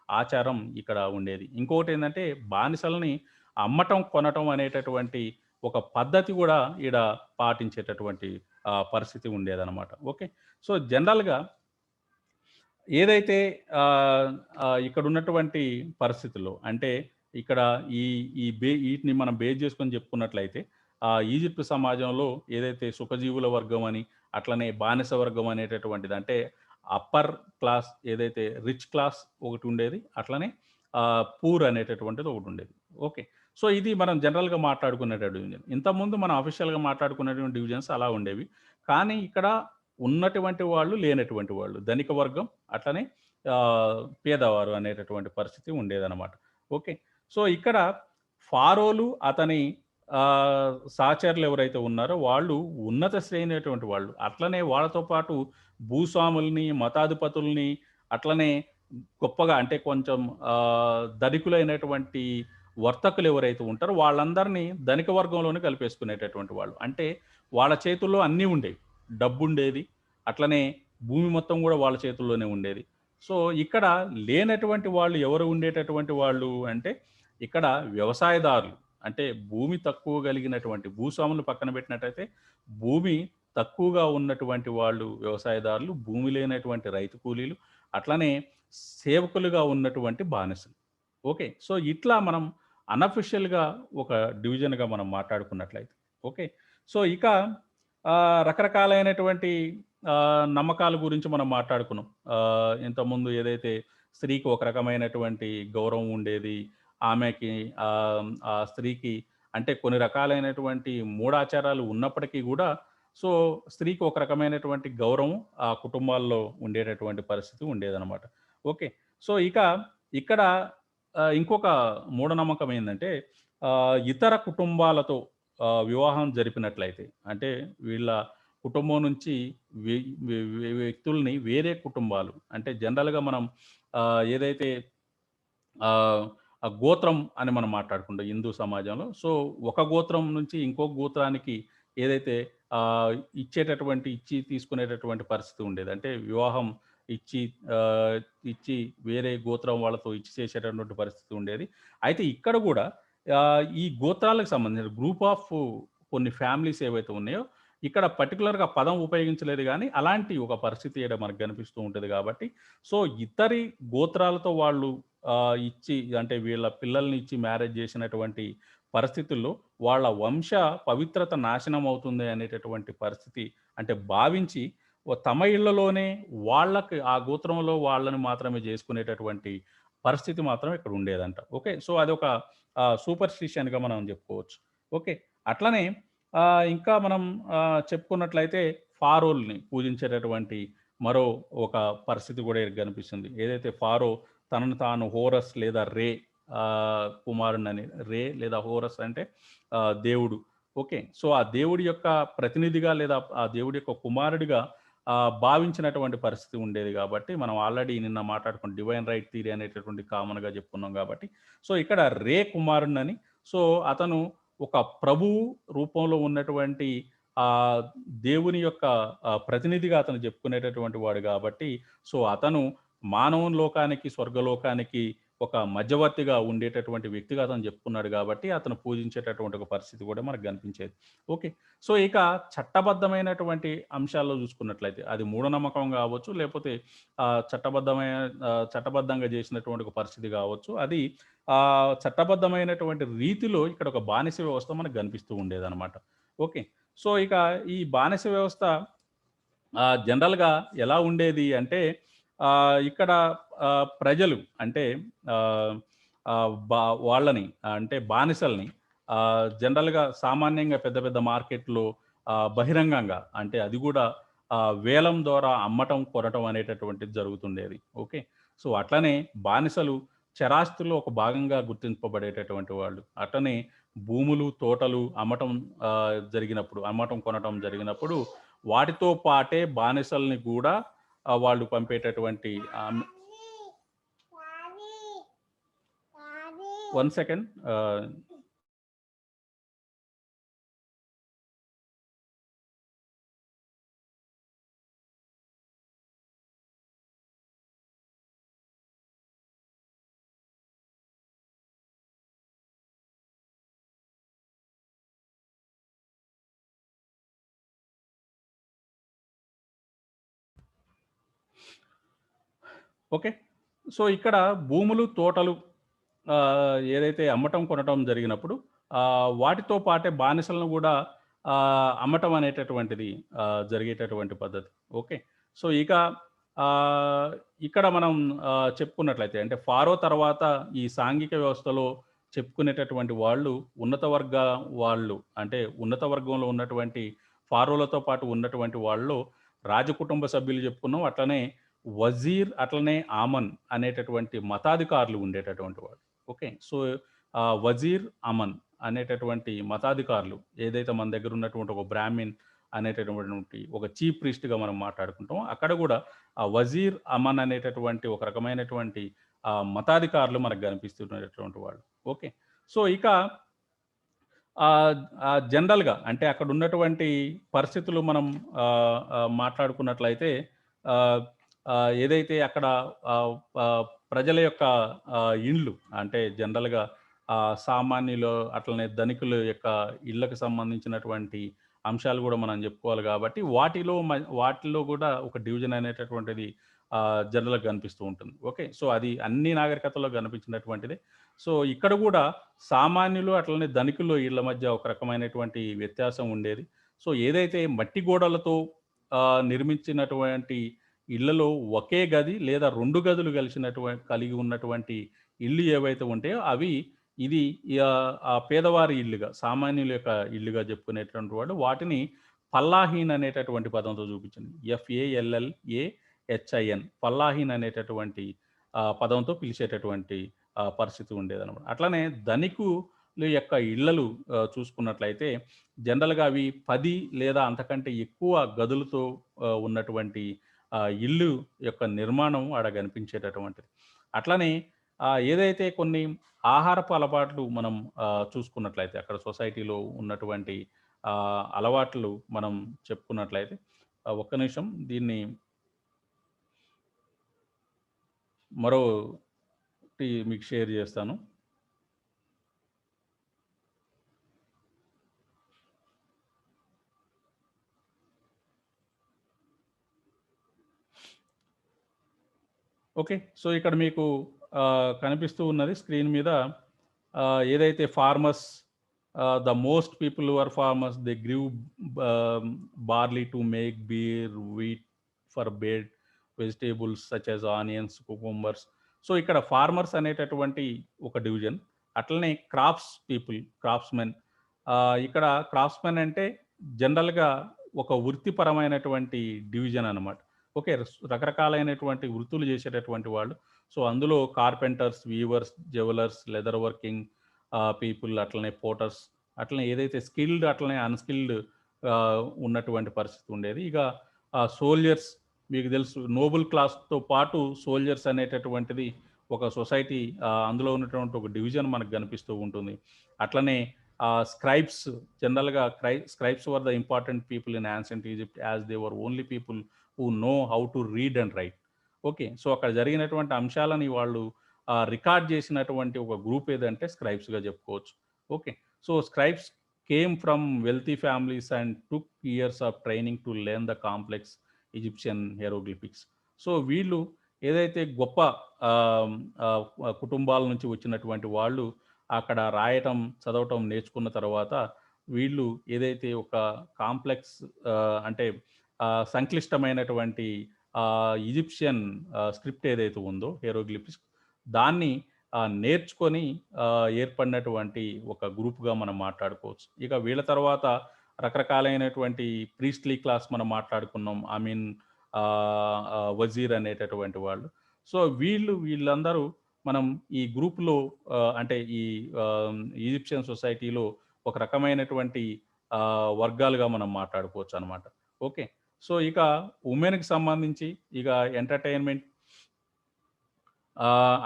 ఆచారం ఇక్కడ ఉండేది. ఇంకోటేందంటే బానిసలని అమ్మటం, కొనటం అనేటటువంటి ఒక పద్ధతి గూడా ఈడ పాటించేటటువంటి పరిస్థితి ఉండేదనమాట. ఓకే. సో, జనరల్‌గా ఏదైతే ఇక్కడున్నటువంటి పరిస్థితుల్లో అంటే ఇక్కడ ఈ ఈ ఈటిని మనం బేస్ చేసుకొని చెప్పుకున్నట్లయితే ఈజిప్ట్ సమాజంలో ఏదైతే సుఖజీవుల వర్గం అని, అట్లనే బానిస వర్గం అనేటటువంటిది అంటే అప్పర్ క్లాస్ ఏదైతే రిచ్ క్లాస్ ఒకటుండేది. అట్లనే పూర్ అనేటటువంటిది ఒకటుండేది. ఓకే. సో, ఇది మనం జనరల్‌గా మాట్లాడుకునేటటువంటి డివిజన్. ఇంతకుముందు మనం అఫీషియల్‌గా మాట్లాడుకునేటువంటి డివిజన్స్ అలా ఉండేవి. కానీ ఇక్కడ ఉన్నటువంటి వాళ్ళు, లేనటువంటి వాళ్ళు. ధనిక వర్గం, అట్లనే పేదవారు అనేటటువంటి పరిస్థితి ఉండేదనమాట. ఓకే. సో, ఇక్కడ ఫారోలు, అతని సహచరులు ఎవరైతే ఉన్నారో వాళ్ళు ఉన్నత శ్రేణి అటువంటి వాళ్ళు. అట్లనే వాళ్ళతో పాటు భూస్వాముల్ని, మతాధిపతుల్ని, అట్లనే గొప్పగా అంటే కొంచెం ధనికులైనటువంటి వర్తకులు ఎవరైతే ఉంటారో వాళ్ళందరినీ ధనిక వర్గంలోనే కలిపేసుకునేటటువంటి వాళ్ళు. అంటే వాళ్ళ చేతుల్లో అన్నీ ఉండేవి. డబ్బుండేది. అట్లనే భూమి మొత్తం గూడా వాళ్ళ చేతుల్లోనే ఉండేది. సో, ఇక్కడ లేనటువంటి వాళ్ళు ఎవరు ఉండేటటువంటి వాళ్ళు అంటే, ఇక్కడ వ్యవసాయదారులు. అంటే భూమి తక్కువ కలిగినటువంటి భూస్వాములు పక్కన పెట్టినట్టయితే, భూమి తక్కువగా ఉన్నటువంటి వాళ్ళు వ్యవసాయదారులు, భూమి లేనటువంటి రైతు కూలీలు, అట్లనే సేవకులుగా ఉన్నటువంటి బానిసలు. ఓకే. సో, ఇట్లా మనం అనఫిషియల్‌గా ఒక డివిజన్‌గా మనం మాట్లాడుకున్నట్లయితే. ఓకే. సో, ఇక రకరకాలైనటువంటి నమ్మకాల గురించి మనం మాట్లాడుకున్నాం. ఇంతకుముందు ఏదైతే స్త్రీకి ఒక రకమైనటువంటి గౌరవం ఉండేది. ఆమెకి ఆ స్త్రీకి అంటే కొన్ని రకాలైనటువంటి మూఢాచారాలు ఉన్నప్పటికీ గూడా, సో, స్త్రీకి ఒక రకమైనటువంటి గౌరవం ఆ కుటుంబాల్లో ఉండేటటువంటి పరిస్థితి ఉండేదనమాట. ఓకే. సో, ఇక ఇక్కడ ఇంకొక మూఢనమ్మకం ఏందంటే, ఇతర కుటుంబాలతో వివాహం జరిపినట్లయితే, అంటే వీళ్ళ కుటుంబం నుంచి వె వె వె వ్యక్తుల్ని వేరే కుటుంబాలు అంటే జనరల్‌గా మనం ఏదైతే ఆహ్, గోత్రం అని మనం మాట్లాడుకుంటాం హిందూ సమాజంలో. సో, ఒక గోత్రం నుంచి ఇంకో గోత్రానికి ఏదైతే ఆహ్, ఇచ్చి తీసుకునేటటువంటి పరిస్థితి ఉండేది. అంటే వివాహం ఇచ్చి ఆహ్, ఇచ్చి వేరే గోత్రం వాళ్ళతో ఇచ్చి చేసేటటువంటి పరిస్థితి ఉండేది. అయితే ఇక్కడ గూడా ఈ గోత్రాలకు సంబంధించిన గ్రూప్ ఆఫ్ కొన్ని ఫ్యామిలీస్ ఏవైతే ఉన్నాయో ఇక్కడ పర్టికులర్‌గా పదం ఉపయోగించలేదు గానీ, అలాంటి ఒక పరిస్థితి ఈడ మనకు కనిపిస్తూ ఉంటది గాబట్టి, సో, ఇతరి గోత్రాలతో వాళ్ళు ఇచ్చి అంటే వీళ్ళ పిల్లల్ని ఇచ్చి మ్యారేజ్ జేసినటువంటి పరిస్థితుల్లో వాళ్ళ వంశ పవిత్రత నాశనం అవుతుంది అనేటటువంటి పరిస్థితి అంటే భావించి తమ ఇళ్లలోనే వాళ్ళకి ఆ గోత్రంలో వాళ్ళని మాత్రమే జేసుకునేటటువంటి పరిస్థితి మాత్రం ఇక్కడ ఉండేదంట. ఓకే. సో, అదొక సూపర్‌స్టిషన్‌గా మనం జెప్పుకోవచ్చు. ఓకే. అట్లనే ఇంకా మనం చెప్పుకున్నట్లయితే ఫారోల్ని పూజించేటటువంటి మరో ఒక పరిస్థితి గూడా ఇక్కడ గనిపిస్తుంది. ఏదైతే ఫారో తనను తాను హోరస్ లేదా రే కుమారుడినని రే లేదా హోరస్ అంటే దేవుడు. ఓకే. సో, ఆ దేవుడి యొక్క ప్రతినిధిగా లేదా ఆ దేవుడి యొక్క కుమారుడిగా భావించినటువంటి పరిస్థితి ఉండేది గాబట్టి, మనం ఆల్రెడీ నిన్న మాట్లాడుకున్న డివైన్ రైట్ థియరీ అనేటటువంటి కామన్‌గా జెప్పుకున్నాం గాబట్టి, సో, ఇక్కడ రే కుమారుడినని సో, అతను ఒక ప్రభువు రూపంలో ఉన్నటువంటి ఆహ్, దేవుని యొక్క ప్రతినిధిగా అతను చెప్పుకునేటటువంటి వాడు గాబట్టి, సో, అతను మానవుని లోకానికి, స్వర్గలోకానికి ఒక మధ్యవర్తిగా ఉండేటటువంటి వ్యక్తిగా అతను చెప్పుకున్నాడు గాబట్టి, అతను పూజించేటటువంటి ఒక పరిస్థితి గూడా మనకు గనిపించేది. ఓకే. సో, ఇక చట్టబద్ధమైనటువంటి అంశాల్లో చూసుకున్నట్లయితే, అది మూఢనమ్మకం గావచ్చు, లేపోతే చట్టబద్ధంగా జేసినటువంటి ఒక పరిస్థితి గావచ్చు. అది చట్టబద్ధమైనటువంటి రీతిలో ఇక్కడ ఒక బానిస వ్యవస్థ మనకు గనిపిస్తూ ఉండేదనమాట. ఓకే. సో, ఇక ఈ బానిస వ్యవస్థ జనరల్‌గా ఎలా ఉండేది అంటే, ఇక్కడ ప్రజలు అంటే ఆహ్, ఆహ్, బా వాళ్ళని అంటే బానిసల్ని జనరల్‌గా సామాన్యంగా పెద్ద పెద్ద మార్కెట్‌లో బహిరంగంగా అంటే అది గూడా వేలం ద్వారా అమ్మటం, కొనటం అనేటటువంటిది జరుగుతుండేది. ఓకే. సో, అట్లనే బానిసలు చరాస్తుల్లో ఒక భాగంగా గుర్తింపబడేటటువంటి వాళ్ళు. అట్లనే భూములు, తోటలు అమ్మటం, కొనటం జరిగినప్పుడు వాటితో పాటే బానిసల్ని గూడా వాళ్ళు పంపేటటువంటి 1 సెకండ్. ఓకే. సో, ఇక్కడ భూములు, తోటలు ఏదైతే అమ్మటం, కొనటం జరిగినప్పుడు వాటితో పాటే బానిసలను గూడా అమ్మటం అనేటటువంటిది జరిగేటటువంటి పద్ధతి. ఓకే. సో, ఇక ఆహ్, ఇక్కడ మనం చెప్పుకున్నట్లయితే అంటే ఫారో తర్వాత ఈ సాంఘిక వ్యవస్థలో చెప్పుకునేటటువంటి వాళ్ళు ఉన్నత వర్గ వాళ్ళు అంటే ఉన్నత వర్గంలో ఉన్నటువంటి ఫారోలతో పాటు ఉన్నటువంటి వాళ్ళలో రాజకుటుంబ సభ్యులు చెప్పుకున్నాం. అట్లనే వజీర్ అట్లనే ఆమన్ అనేటటువంటి మతాధికారులు ఉండేటటువంటి వాడు. ఓకే. సో, వజీర్, అమన్ అనేటటువంటి మతాధికారులు ఏదైతే మన దగ్గర ఉన్నటువంటి ఒక బ్రాహ్మిన్ అనేటటువంటి ఒక చీఫ్ ప్రీస్ట్‌గా మనం మాట్లాడుకుంటాం. అక్కడ గూడా వజీర్, అమన్ అనేటటువంటి ఒక రకమైనటువంటి మతాధికారులు మనకు కనిపిస్తున్నటువంటి వాళ్ళు. ఓకే. సో, ఇక జనరల్‌గా అంటే అక్కడ ఉన్నటువంటి పరిస్థితులు మనం మాట్లాడుకున్నట్లయితే ఆహ్, ఏదైతే అక్కడ ఆహ్, ఆహ్, ప్రజల యొక్క ఇండ్లు అంటే జనరల్‌గా సామాన్యులు అట్లనే ధనికుల యొక్క ఇళ్ళకి సంబంధించినటువంటి అంశాలు గూడా మనం జెప్పుకోవాలి గాబట్టి వాటిలో గూడా ఒక డివిజన్ అనేటటువంటిది జనరల్‌గా కనిపిస్తూ ఉంటుంది. ఓకే. సో, అది అన్ని నాగరికతల్లో కనిపించినటువంటిదే. సో, ఇక్కడ గూడా సామాన్యులు అట్లనే ధనికులు ఈళ్ళ మధ్య ఒక రకమైనటువంటి వ్యత్యాసం ఉండేది. సో, ఏదైతే మట్టి గోడలతో నిర్మించినటువంటి ఇళ్లలో ఒకే గది లేదా 2 గదులు కలిగి ఉన్నటువంటి ఇళ్ళు ఏవైతే ఉంటాయో అవి ఇది పేదవారి ఇల్లుగా, సామాన్యుల యొక్క ఇల్లుగా చెప్పుకునేటువంటి వాళ్ళు వాటిని ఫల్లాహీన్ అనేటటువంటి పదంతో చూపించింది. FALLAHIN ఫల్లాహీన్ అనేటటువంటి పదంతో పిలిచేటటువంటి పరిస్థితి ఉండేదనమాట. అట్లనే ధనికుల యొక్క ఇళ్ళలు చూసుకున్నట్లయితే జనరల్‌గా అవి 10 లేదా అంతకంటే ఎక్కువ గదులతో ఉన్నటువంటి ఇల్లు యొక్క నిర్మాణం ఆడ కనిపించేటటువంటిది. అట్లనే ఏదైతే కొన్ని ఆహారపు అలవాట్లు మనం చూసుకున్నట్లయితే అక్కడ సొసైటీలో ఉన్నటువంటి అలవాట్లు మనం చెప్పుకున్నట్లయితే ఒక్క నిమిషం దీన్ని మరోటి మీకు షేర్ చేస్తాను. ఓకే. సో, ఇక్కడ మీకు కనిపిస్తూ ఉన్నది స్క్రీన్ మీద ఏదైతే farmers the most people who are farmers they grew barley to make beer, wheat for bed, vegetables such as onions, cucumbers. So, ఇక్కడ ఫార్మర్స్ అనేటటువంటి ఒక డివిజన్. అట్లనే క్రాప్స్ పీపుల్, క్రాఫ్ట్స్‌మెన్. ఇక్కడ క్రాఫ్ట్స్‌మెన్ అంటే జనరల్‌గా ఒక వృత్తిపరమైనటువంటి డివిజన్ అనమాట. ఓకే. రకరకాలైనటువంటి వృత్తులు చేసేటటువంటి వాళ్ళు. సో, అందులో carpenters, weavers, jewellers, leather working people, అట్లనే పోటర్స్, అట్లనే ఏదైతే స్కిల్డ్ అట్లనే అన్‌స్కిల్డ్ ఉన్నటువంటి పరిస్థితి ఉండేది. ఇక సోల్జర్స్ మీకు తెలుసు నోబుల్ క్లాస్‌తో పాటు సోల్జర్స్ అనేటటువంటిది ఒక సొసైటీ అందులో ఉన్నటువంటి ఒక డివిజన్ మనకు కనిపిస్తూ ఉంటుంది. అట్లనే స్క్రైబ్స్ జనరల్‌గా scribes were the important people in ancient Egypt as they were only people who know how to read and write. Okay. So, అక్కడ జరిగినటువంటి అంశాలని వాళ్ళు రికార్డ్ చేసినటువంటి ఒక గ్రూప్ ఏదంటే స్క్రైబ్స్‌గా చెప్పుకోవచ్చు. Okay. So, scribes came from wealthy families and took years of training to learn the complex Egyptian hieroglyphics. So, వీళ్ళు ఏదైతే గొప్ప ఆహ్, ఆహ్, కుటుంబాల నుంచి వచ్చినటువంటి వాళ్ళు అక్కడ రాయటం, చదవటం నేర్చుకున్న తర్వాత వీళ్ళు ఏదైతే ఒక కాంప్లెక్స్ అంటే సంక్లిష్టమైనటువంటి ఈజిప్షియన్ స్క్రిప్ట్ ఏదైతే ఉందో హైరోగ్లిఫిక్స్ దాన్ని నేర్చుకొని ఏర్పడినటువంటి ఒక గ్రూప్‌గా మనం మాట్లాడుకోవచ్చు. ఇక వీళ్ళ తర్వాత రకరకాలైనటువంటి ప్రీస్ట్‌లీ క్లాస్ మనం మాట్లాడుకున్నాం. ఐ మీన్ వజీర్ అనేటటువంటి వాళ్ళు. సో, వీళ్ళందరూ మనం ఈ గ్రూప్‌లో అంటే ఈ ఈజిప్షియన్ సొసైటీలో ఒక రకమైనటువంటి వర్గాలుగా మనం మాట్లాడుకోవచ్చనమాట. ఓకే. సో, ఇక వుమెన్‌కి సంబంధించి ఇక ఎంటర్‌టైన్‌మెంట్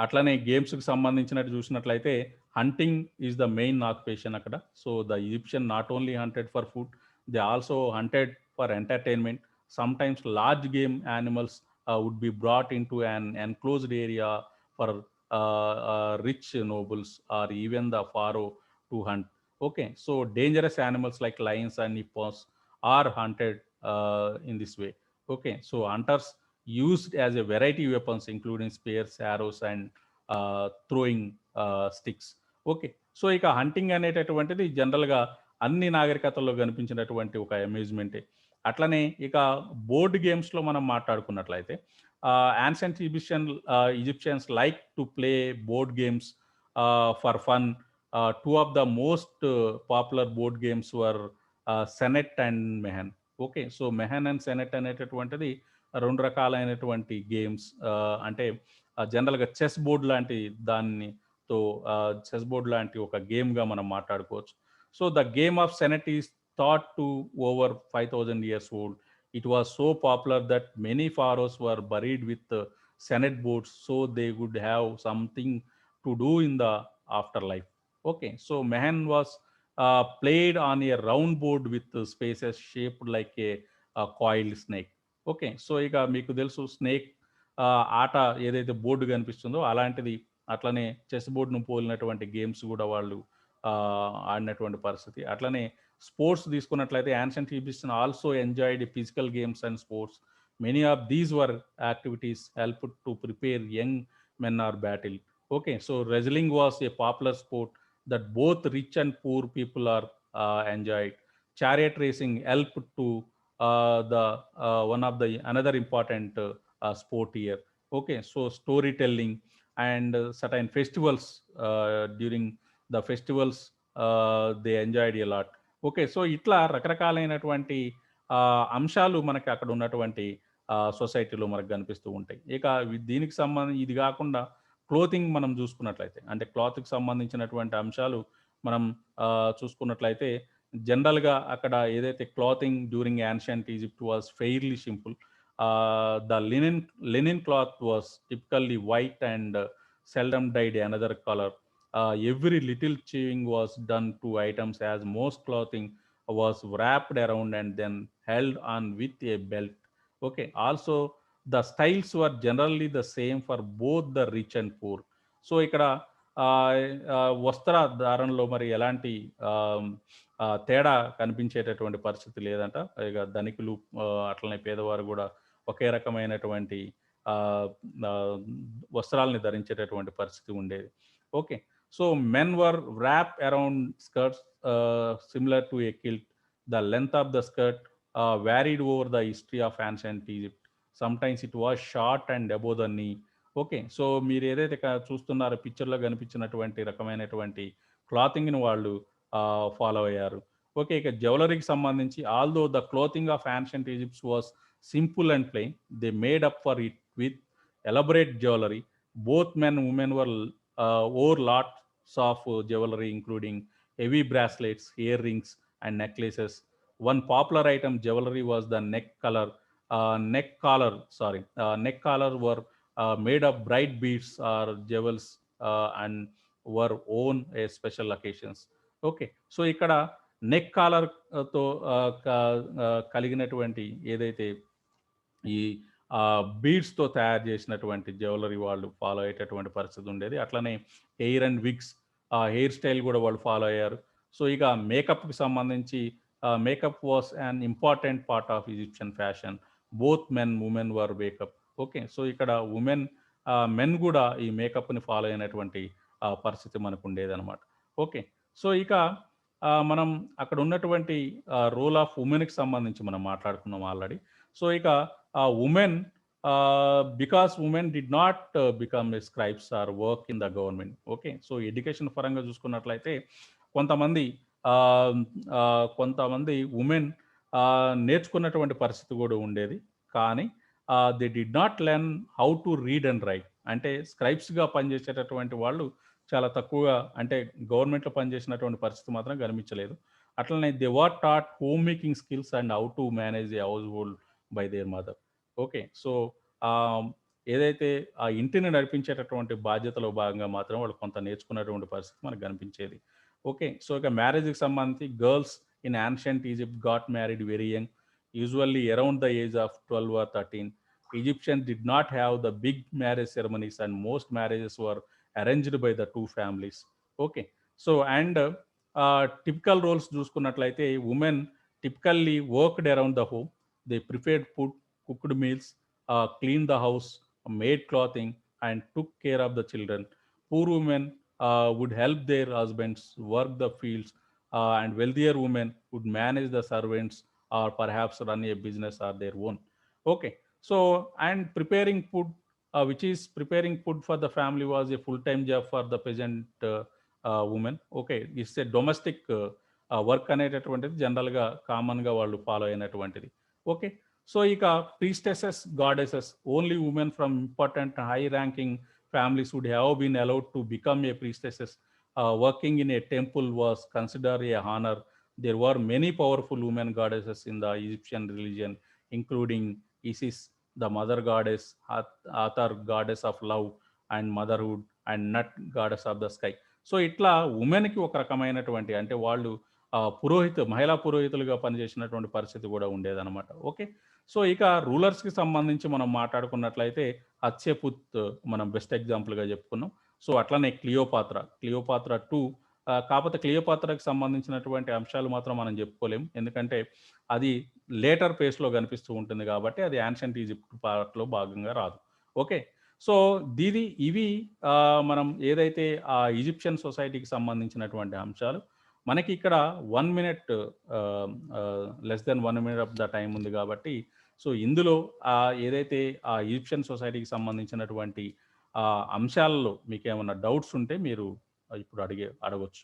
అట్లనే గేమ్స్‌కి సంబంధించినట్టు చూసినట్లయితే hunting is the main occupation అక్కడ. So, the Egyptian not only hunted for food, they also hunted for entertainment. Sometimes large game animals would be brought into an enclosed area for rich nobles or even the pharaoh to hunt. Okay. So, dangerous animals like lions and hippos are hunted in this way. Okay, so hunters used as a variety weapons including spears, arrows and throwing sticks. Okay. So, ఇక hunting అనేటటువంటిది జనరల్‌గా అన్ని నాగరికతల్లో కనిపించినటువంటి ఒక అమ్యూజ్‌మెంటే. అట్లనే ఇక board గేమ్స్‌లో మనం మాట్లాడుకున్నట్లయితే ancient Egyptians like to play board games for fun. 2 of the most popular board games were Senet and Mehen. Okay. So, Mehen and Senet అనేటటువంటిది 2 రకాలైనటువంటి గేమ్స్. అంటే జనరల్‌గా చెస్ బోర్డ్ లాంటి దానితో చెస్ బోర్డ్ లాంటి ఒక గేమ్‌గా మనం మాట్లాడుకోవచ్చు. So, the game of senet is thought to over 5000 years old. It was so popular that many pharaohs were buried with senet boards so they would have something to do in the after life. Okay. So, mehen was played on a round board with spaces shaped like a coiled snake. Okay. So, ఇక మీకు తెలుసు snake ఆట ఏదైతే board కనిపిస్తుందో అలాంటిది అట్లనే chess బోర్డ్‌ను పోలినటువంటి games గూడా వాళ్ళు ఆడినటువంటి పరిస్థితి. అట్లనే స్పోర్ట్స్ తీసుకున్నట్లయితే ancient Egyptians also enjoyed physical games and sports. Many of these were activities helped to prepare young men for battle. Okay. So, wrestling was a popular sport that both rich and poor people are enjoyed. Chariot racing helped to the one of the another important sport here. Okay, so storytelling and certain festivals during the festivals they enjoyed a lot. Okay. So, ఇట్లా రకరకాలైనటువంటి అంశాలు మనకి అక్కడ ఉన్నటువంటి సొసైటీలో మనకు కనిపిస్తూ ఉంటాయి. ఇక దీనికి ఇది కాకుండా క్లోతింగ్ మనం చూసుకున్నట్లయితే అంటే క్లాత్‌కి సంబంధించినటువంటి అంశాలు మనం చూసుకున్నట్లయితే జనరల్‌గా అక్కడ ఏదైతే clothing during ancient Egypt was fairly simple. The linen cloth was typically white and seldom died another colour. Every little chewing was done to items as most clothing was wrapped around and then held on with a belt. Okay. Also, the styles were generally the same for both the rich and poor. So, ఇక్కడ వస్త్ర ధారణలో మరి ఎలాంటి తేడా కనిపించేటటువంటి పరిస్థితి లేదంట. ఇక ధనికులు అట్లనే పేదవారు కూడా ఒకే రకమైనటువంటి వస్త్రాలని ధరించేటటువంటి పరిస్థితి ఉండేది. Okay. So men were wrapped around skirts similar to a kilt. The length of the skirt varied over the history of ancient Egypt. Sometimes it was short and above the knee. Okay. So మీరు ఏదైతే చూస్తున్నారో పిక్చర్లో కనిపించినటువంటి రకమైనటువంటి క్లాతింగ్ని వాళ్ళు follow అయ్యారు. Okay. ఇక జ్యువెలరీకి సంబంధించి although the clothing of ancient Egypt's was simple and plain, they made up for it with elaborate jewelry. Both men and women wore lots of jewelry, including heavy bracelets, earrings, and necklaces. One popular item jewelry was the neck collar were made of bright beads or jewels and were worn at special occasions. Okay, so ఇక్కడ neck collar తో కలిగినటువంటి ఏదైతే ఈ బీడ్స్తో తయారు చేసినటువంటి jewellery వాళ్ళు follow అయ్యేటటువంటి పరిస్థితి ఉండేది. అట్లనే hair and wigs hair style కూడా వాళ్ళు ఫాలో అయ్యారు. సో ఇక మేకప్కి సంబంధించి makeup was an important part of Egyptian fashion. Both men women were makeup. Okay. So ఇక్కడ మెన్ కూడా ఈ మేకప్ని ఫాలో అయినటువంటి పరిస్థితి మనకు ఉండేదన్నమాట. ఓకే. సో ఇక మనం అక్కడ ఉన్నటువంటి రోల్ ఆఫ్ ఉమెన్కి సంబంధించి మనం మాట్లాడుకున్నాం ఆల్రెడీ. సో ఇక women, because women did not become scribes or work in the government. Okay, so education పరంగా చూసుకున్నట్లయితే కొంతమంది ఉమెన్ నేర్చుకున్నటువంటి పరిస్థితి కూడా ఉండేది. కానీ they did not learn how to read and right. అంటే స్క్రైబ్స్గా పనిచేసేటటువంటి వాళ్ళు చాలా తక్కువగా, అంటే గవర్నమెంట్లో పనిచేసినటువంటి పరిస్థితి మాత్రం కనిపించలేదు. అట్లనే they were taught home making skills and how to manage a household by their mother. Okay. So ఏదైతే ఆ ఇంటిని నడిపించేటటువంటి బాధ్యతలో భాగంగా మాత్రం వాళ్ళు కొంత నేర్చుకున్నటువంటి పరిస్థితి మనకు కనిపించేది. ఓకే. సో ఇక మ్యారేజ్కి సంబంధించి girls in ancient Egypt got married very young, usually around the age of 12 or 13. Egyptians did not have the big marriage ceremonies and most marriages were arranged by the two families. Okay. So and typical roles చూసుకున్నట్లయితే women typically worked around the home. They prepared food, cooked meals, cleaned the house, made clothing, and took care of the children. Poor women would help their husbands work the fields, and wealthier women would manage the servants or perhaps run a business or their own. Okay. So, and preparing food, which is preparing food for the family, was a full-time job for the peasant women. Okay. It's a domestic work అనేటటువంటిది జనరల్గా కామన్గా వాళ్ళు follow అయినటువంటిది. Okay. So ఇక priestesses, goddesses, only women from important high ranking families would have been allowed to become a priestesses. Working in a temple was consider a honour. There were many powerful women goddesses in the Egyptian religion, including Isis, the mother goddess, Hathor goddess of love and motherhood, and Nut goddess of the sky. So ఇట్లా ఉమెన్కి ఒక రకమైనటువంటి, అంటే వాళ్ళు మహిళా పురోహితులుగా పనిచేసినటువంటి పరిస్థితి కూడా ఉండేదన్నమాట. ఓకే. సో ఇక రూలర్స్కి సంబంధించి మనం మాట్లాడుకున్నట్లయితే హత్షెపుత్ మనం బెస్ట్ ఎగ్జాంపుల్గా చెప్పుకున్నాం. సో అట్లనే క్లియోపాత్ర 2. కాకపోతే క్లియోపాత్రకి సంబంధించినటువంటి అంశాలు మాత్రం మనం చెప్పుకోలేము, ఎందుకంటే అది లేటర్ పేస్లో కనిపిస్తూ ఉంటుంది కాబట్టి అది యాన్షియంట్ ఈజిప్ట్ పార్ట్లో భాగంగా రాదు. ఓకే. సో ఇవి మనం ఏదైతే ఆ ఈజిప్షియన్ సొసైటీకి సంబంధించినటువంటి అంశాలు. మనకి ఇక్కడ 1 minute, less than 1 minute of the time ఉంది కాబట్టి, సో ఇందులో ఏదైతే ఆ ఈజిప్షియన్ సొసైటీకి సంబంధించినటువంటి అంశాలలో మీకు ఏమైనా డౌట్స్ ఉంటే మీరు ఇప్పుడు అడగొచ్చు.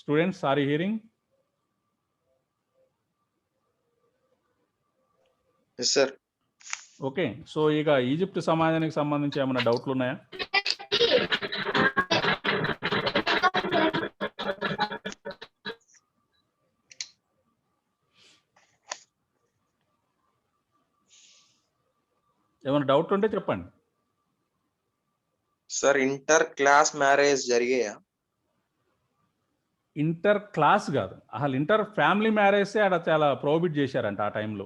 Students, are you hearing? Yes sir. Okay. So ఇక ఈజిప్ట్ సమాజానికి సంబంధించి ఏమైనా డౌట్లు ఉన్నాయా? ఏమైనా డౌట్ ఉంటే చెప్పండి. సార్, ఇంటర్ క్లాస్ మ్యారేజ్ జరిగాయా? ఇంటర్ క్లాస్ కాదు, అసలు ఇంటర్ ఫ్యామిలీ మ్యారేజే ఆడ చాలా ప్రోహిబిట్ చేశారంట ఆ టైంలో.